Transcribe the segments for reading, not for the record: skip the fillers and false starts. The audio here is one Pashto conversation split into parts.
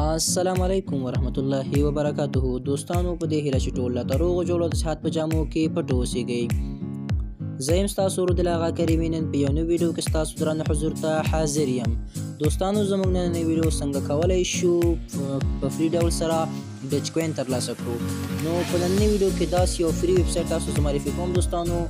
السلام علیکم ورحمت الله وبرکاته دوستانو په دې هیله چې ټول لا روغ جوړ د صحت په جامو کې پټ اوسئ. زه یم ستاسو ورور دلاغه کریم نن په یو نوې ویډیو کې ستاسو درنه حضور ته حاضر یم. دوستانو زموږ نننۍ ویډیو څنګه کولی شو په فری ډول سره ډچ کوین ترلاسه کړو. نو په نننۍ ویډیو کې داسې یو فری ویب سایټ تاسو ته معرفي کوم دوستانو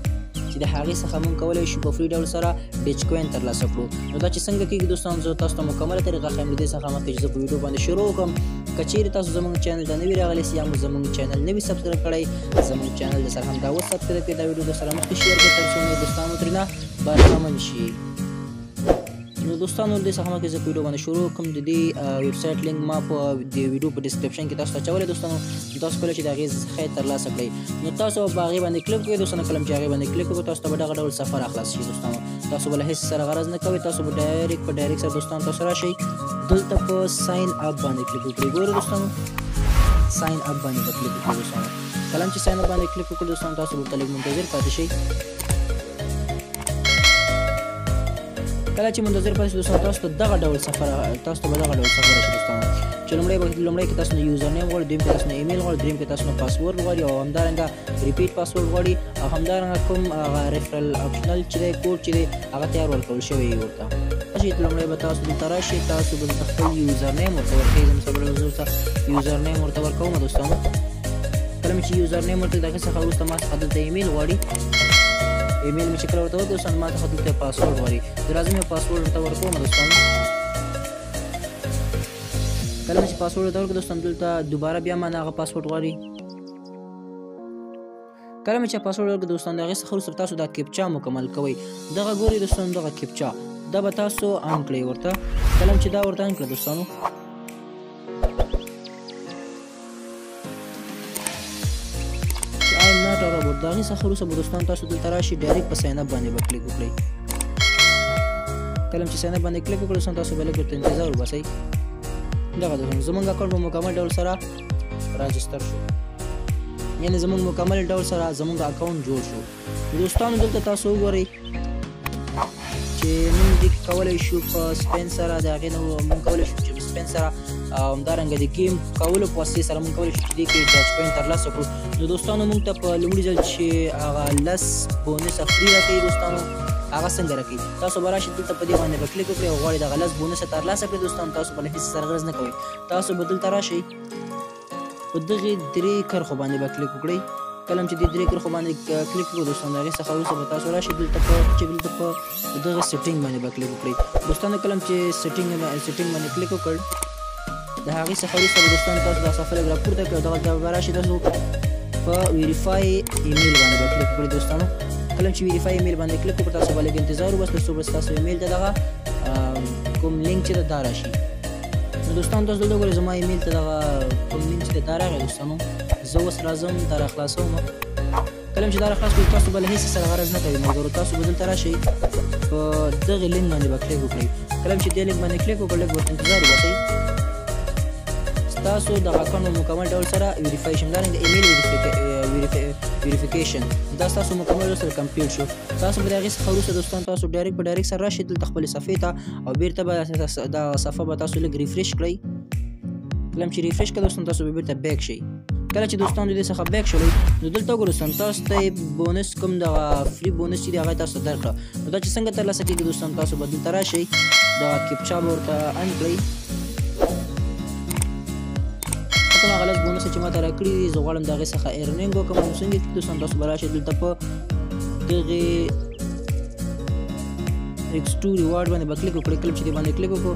چې د هغې څخه موږ کولی شو په فری ډول سره ډچ کوین ترلاسه کړو. نو دا چې څنګه کېږي دوستانو زه تاسو ته مکمله طریقه ښیم. له دې څخه مخکې چې زه په ویډیو باندې شروع وکړم که چیرې تاسو زموږ چینل ته نوي راغلی یا مو زموږ چینل نوي سبسکرایب کړی زموږ چینل د سره همدا اوس سبسکرایب کړئ. دا ویډیو د سره مخکې شیر کړئ تر څو مو دوستانو ترېنه برخمن شي. نو دوستانو له دې څخه مخکې زه په ویډیو باندې شروع وکړم د دې ویب سایټ لینک ما په د ویډیو په ډسکرپشن کې تاسو ته اچولی. دوستانو تاسو کولی چې د هغې څخه ترلاسه کړئ. نو تاسو به هغې باندې کلیک وکړئ. دوستانو کله چې هغې باندې کلیک وکړئ تاسو ته به دغه ډول صفحه راخلاص شي. دوستانو تاسو به له هېڅ سره غرض نه کوئ. تاسو به ډایرکټ سره دوستانو تاسو راشئ دلته په ساین اپ باندې کلیک وکړئ. ګورئ دوستانو ساین اپ باندې به کلیک وکړئ. دوستانو کله چې ساین اپ باندې کلیک وکړئ دوستانو تاسو به ورته لږ منتظر پاتې شئ. کله چې منتظر پاتې شئ دوستانو تاسو ته دغه ډول صفحه تاسو ته به دغه ډول صفحه راشي. دوستانو چې لومړی کې تاسو نه یوزر نیم غواړي، دویم کې تاسو نه ایمیل غواړي، دریم کې تاسو نه پاسورډ غواړي او همدارنګه ریپیټ پاسورډ غواړي او همدارنګه کوم هغه ریفرل اپشنل چې دی کوډ چې دی هغه تیار ورکول شوی وي ورته. چې لومړی به تاسو دلته راشئ تاسو به دلته خپل یوزر نیم ورته ورکوئ. زه مثال حضور ته یوزر نیم ورته ورکوم. دوستانو کله مې چې یوزر نیم ورته د هغې څخه وروسته ما څخه دلته ایمیل غواړي. ایمیل مې چې کله ورته ورکړم دوستانو ما څخه دلته پاسورډ غواړي. زه راځم یو پاسورډ ورته ورکوم. دوستانو کله مې چې پاسورډ ورته ورکړم دوستانو دلته دوباره بیا ما نه هغه پاسورډ غواړي. کله مې چې پاسورډ ورکړم دوستانو د هغې څخه وروسته تاسو دا کیپچا مکمل کوئ. دغه ګورئ دوستانو دغه کیپچا دا به تاسو آن کړئ ورته. کله چې دا ورته آن کړه دوستانو د هغې څخه وروسته به دوستانو تاسو دلته راشئ ډایرکټ په ساین اپ باندې به کلیک وکړئ. کله چې ساین اپ باندې کلیک وکړئ دوستانو تاسو به لږ ورته انتظار وباسئ. دغه دوستانو زموږ اکاونټ په مکمل ډول سره راجستر شو، یعنې زموږ مکمل ډول سره زموږ اکاونټ جوړ شو. دوستانو دلته تاسو وګورئ چې موږ دې کولی شو په سپین سره د هغې نه موږ کولی شو چې په سپین سره او همدارنګه د گیم کولو په واسطې سره موږ کولی شو چې دې کې ډچ کوین ترلاسه کړو. نو دوستانو موږ ته په لومړي ځل چې هغه 10 بونسه فری راکوي دوستانو هغه څنګه راکوي. تاسو به راشئ دلته په دې باندې به کلیک وکړئ او غواړئ دغه 10 بونسه ترلاسه کړئ. دوستانو تاسو به له هېڅ سره غرض نه کوئ. تاسو به دلته راشئ په دغې 3 کرښو باندې به کلیک وکړئ. کله چې دې 3 کرښو باندې کلیک وکړو دوستانو د هغې څخه وروسته به تاسو راشئ دلته په دغه سیټینګ باندې به کلیک وکړئ. دوستانو کله چې سیټینګ باندې کلیک وکړ د هغې څخه وروسته به دوستانو تاسو دا صفحه لږ راپورته کړئ او دغلته به راشئ تاسو په ویریفای ایمیل باندې به کلیک وکړئ. دوستانو کله چې ویریفای ایمیل باندې کلیک وکړئ تاسو به لږ انتظار وباسئ تر څو به ستاسو ایمیل ته دغه کوم لینک چې ده دا راشي. نو دوستانو تاسو دلته وګورئ زما ایمیل ته دغه کوم لینک چې دی دا راغی. دوستانو زه اوس راځم دا راخلاصوم. کله چې دا راخلاص کړئ تاسو به له هېڅ سره غرض نه کوئ ملګرو. تاسو به دلته راشئ په دغې لینک باندې به کلیک وکړئ. کله چې دې لینک باندې کلیک وکړئ لږ ورته انتظار وباسئ. تاسو د اکاونټ مکمل ډول سره ویریفای شي. همدارنګه د ایمیل ویریفیکیشن دا ستاسو مکمل ډول سره کمپلیټ شو. تاسو به د هغې څخه وروسته دوستانو تاسو ډایرکټ سره راشئ دلته خپلې صفحې ته او بېرته به دا صفحه به تاسو لږ ریفریش کړئ. کله چې ریفریش کړئ دوستانو تاسو به بېرته بیک شئ. کله چې دوستانو د دې څخه بیک شولئ نو دلته وګورئ دوستانو تاسو ته بونس کوم دغه فری بونس چې دی هغه تاسو ته درکړه. نو دا چې څنګه ترلاسه کېږي دوستانو تاسو به دلته راشئ دغه کیپچا به ورته آن کړئ. هغه 10 بونس چې ما ته راکړي دي زه غواړم د هغې څخه ارنینګ وکړم. نو څنګه کېږي دوستانو تاسو به راشئ دلته په دغې X2 ریوارډ باندې به کلیک وکړئ. کله چې دې باندې کلیک وکړو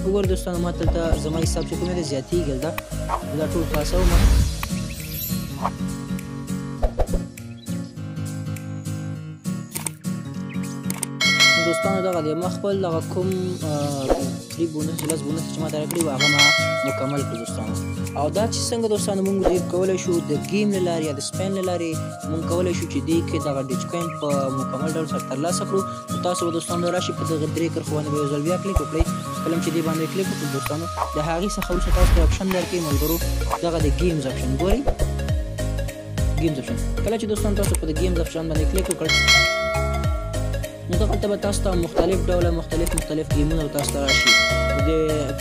وګورئ دوستانو ما ته دلته زما حساب چې کوم دی زیاتېږي هلته دا ټول خلاصوم. دوستانو دغه دی ما خپل دغه کوم فری بونس 10 بونس چې ما ته راکړي وو هغه ما مکمل کړو دوستانو. او دا چې څنګه دوستانو موږ دې کولی شو د گیم له لارې یا د سپین له لارې موږ کولی شو چې دې کې دغه ډچ کوین په مکمل ډول سره ترلاسه کړو. نو تاسو به دوستانو راشئ په دغه 3 کرښو باندې به یو ځل بیا کلیک وکړئ. کله چې دې باندې کلیک وکړو دوستانو د هغې څخه وروسته تاسو ته اپشن درکوي ملګرو دغه د گیمز اپشن. ګورئ گیمز اپشن. کله چې دوستانو تاسو په د گیمز اپشن باندې کلیک وکړئ نو دغلته به تاسو ته مختلف ډوله مختلف ګیمونه تاسو ته راشي. د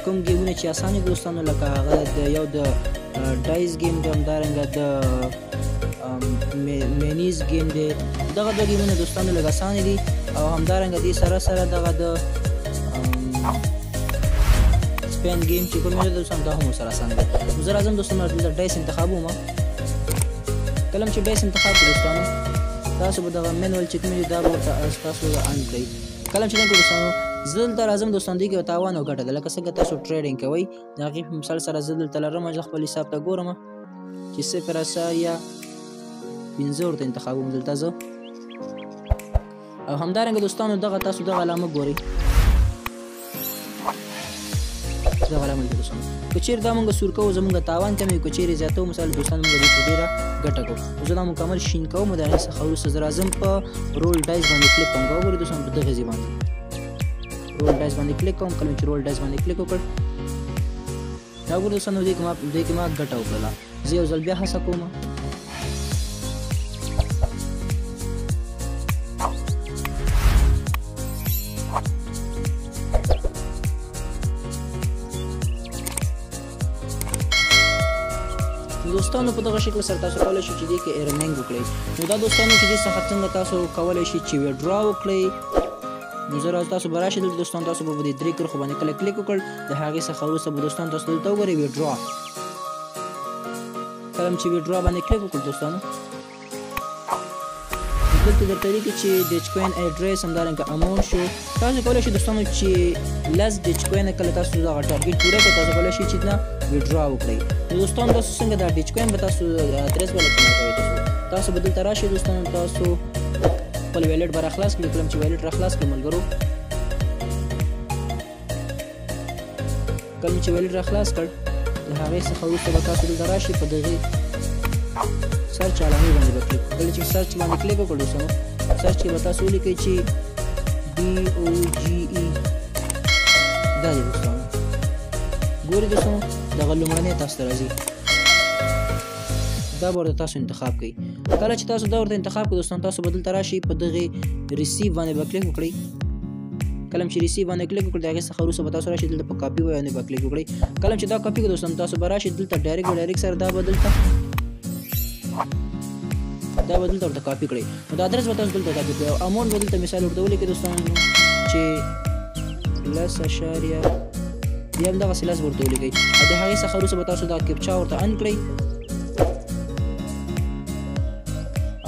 کوم ګیمونه چې اسانه دي دوستانو لکه هغه د یو د ډایز ګیم دی همدارنګه د مینیز ګیم دی دغه دوه ګیمونه دوستانو لږ اسانه دي او همدارنګه دې سره سره دغه د سپین ګیم چې کوم دی دوستانو دا هم ورسره اسانه دی نو زه راځم دوستانو دلته ډایس انتخابوم کله چې ډایس انتخاب کړو دوستانو تاسو به دغه مینول چې کوم دی دا به ورته تاسو آن کړئ کله چې دلته دوستانو زه دلته راځم دوستانو دې کې یو تاوان او ګټه ده لکه څنګه تاسو ټریډینګ کوئ د هغې په مثال سره زه دلته لرم زه خپل حساب ته ګورم چې 0.5 ورته انتخابوم دلته زه او همدارنګه دوستانو دغه تاسو دغه علامه ګورئ دغه علامه لیکئ دوستانو که چیرې دا مونږ سور کوو زمونږ تاوان کموي که چیرې زیاتوو مثال دوستانو مونږ دې په ډېره ګټه کوو زه دا مکمل شین کوم د هغې څخه وروسته زه راځم په رول ډایز باندې کلیک کوم وګورئ دوستانو په دغه ځای باندې رول ډایز باندې کلیک کوم کله چې رول ډایز باندې کلیک وکړ دا وګورئ دوستانو دې کې ما ګټه وکړله زه یو ځل بیا هڅه کوم دوستانو په دغه شکل سره تاسو کولی شئ چې دې کې ارنینګ وکړئ نو دا دوستانو چې دې څخه څنګه تاسو کولی شئ چې ویډرا وکړئ نو زه راځم تاسو به راشئ دلته دوستانو تاسو به دې درې کرښو باندې کله کلیک وکړ د هغې څخه وروسته به دوستانو تاسو دلته وګورئ ویډرا کله چې ویډرا باندې کلیک وکړ دوستانو دلته درته لیکي چې ډیچ کوین اډرس همدارنګه اماونټ شو تاسو کولی شئ دوستانو چې 10 ډیچ کوین کله تاسو دغه ټارګټ پوره کړئ تاسو کولی شئ چې نه ویډرا وکړئ نو دوستانو تاسو څنګه دا ډیچ کوین به تاسو ادرس به لټون کوئ تاسو به دلته راشئ دوستانو تاسو خپل ویلټ به راخلاص کړئ کله چې ویلټ راخلاص کړئ ملګرو کله چې ویلټ راخلاص کړ د هغې څخه وروسته به تاسو دلته راشئ په دغې سرچ علامې باندې به کلیک کله چې سرچ باندې کلیک وکړو دوستانو سرچ کې به تاسو ولیکئ چې DOGE دا دی دوستانو ګورئ دوستانو دغه لومړنی تاسو ته راځي دا به ورته تاسو انتخاب کړئ کله چې تاسو دا ورته انتخاب کړئ دوستانو تاسو به دلته راشئ په دغې ریسیو باندې به کلیک وکړئ کله چې ریسیو باندې کلیک وکړئ د هغې څخه وروسته به تاسو راشئ دلته په کاپي باندې به کلیک وکړئ کله چې دا کاپي کړئ دوستانو تاسو به راشئ دلته ډایرکټ سره دا به دلته ورته کاپي کړئ نو دا ادرس به تاسو دلته کاپي کړئ او اماونټ به دلته مثال ورته ولیکئ دوستانو چې 10.0 یا همدغسې 10 ورته ولیکئ او د هغې څخه وروسته به تاسو دا کیپچا ورته ان کړئ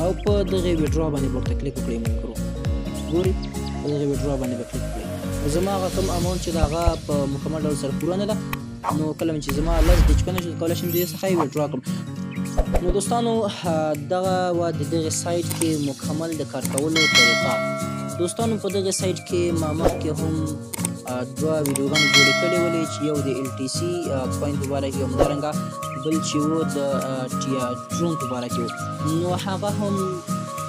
او په دغې ویډرا باندې به ورته کلیک وکړئ ملګرو ګورئ په دغې ویډرا باندې به کلیک کړئ زما هغه کوم اماونټ چې د هغه په مکمل ډول سره پوره نه ده نو کله چې زما 10 ډیچ کوینه چې کولی شم دې څخه یې ویډرا کړم نو دوستانو دغه و د دغه سایټ کې مکمل د کار کولو طریقه دوستانو په دغه سایټ کې ما مخکې هم دوه ویډیوګانې جوړې کړې ولې چې یو د LTC کوین په باره کې همدارنګه بل چې و د ډرون په باره کې و نو هغه هم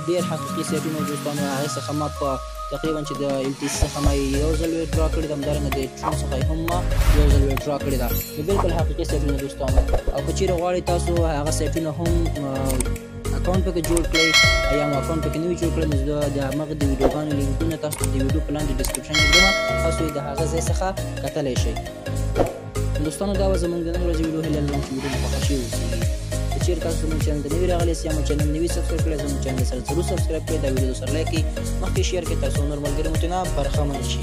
ډېر حقیقي سایټونه دوستانو هغې څخه ما په تقریبا چې د LTC څخه ما یو ځل ویډرا کړې ده همدارنګه د ډرون څخه هم ما یو ځل ویډرا کړې ده نو بلکل حقیقي سایټونه دوستانو او که چیرې غواړئ تاسو هغه سایټونه هم اکاونټ پکې جوړ کړئ یا مو اکاونټ پکې نه وي جوړ کړی نو زه د همغه د ویډیوګانو لینکونه تاسو ته د ویډیو په لاندې ډسکرپشن کې ږدم تاسو یې د هغه ځای څخه کتلی شئ دوستانو دا به زموږ د نن ورځې ویډیو هیله لرم چې ویډیو مو خوښه شوې اوسېږي که چیرې تاسو زموږ چینل ته نوي راغلي یاست یا مو چینل نوي سبسکرایب کړی زموږ چینل سره ضرور سبسکرایب کړئ دا ویډیو سره لایک کړئ مخکې شیر کړئ تر څو نور ملګري مو ترې نه برخمن شي